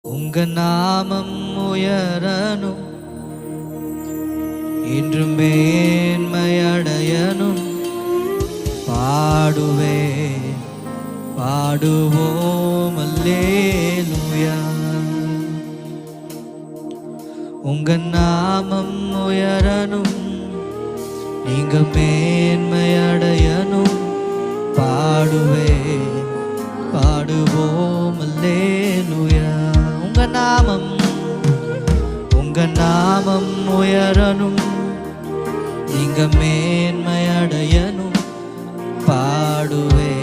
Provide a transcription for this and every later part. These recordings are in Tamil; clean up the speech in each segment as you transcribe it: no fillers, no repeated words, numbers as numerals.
உங்க நாமம் உயரணும், இன்று மேன்மையடையணும். பாடுவே பாடுவோம் அல்லேலூயா. உங்க நாமம் உயரணும், நீங்க மேன்மையடையணும். பாடுவே பாடுவோம் அல்லேலூயா. உங்க நாமம் உயரணும், நீங்க மேன்மையடையணும். பாடுவே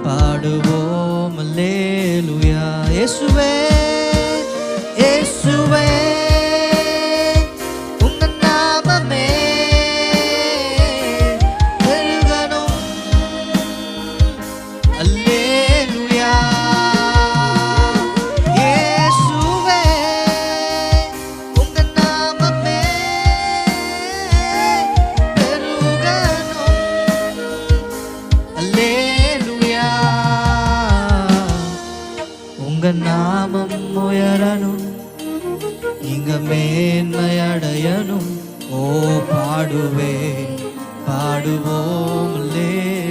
பாடுவோம் அல்லேலூயா. இயேசுவே இயேசுவே உங்க நாமமே பெருகணும். அல்லேலூயா. இயேசுவே உங்க நாமமே பெருகணும். அல்லேலூயா. உங்க நாமம் உயரணும், நீங்க மேன்மையடையணும். ஓ பாடுவே பாடுவோம் அல்லேலூயா.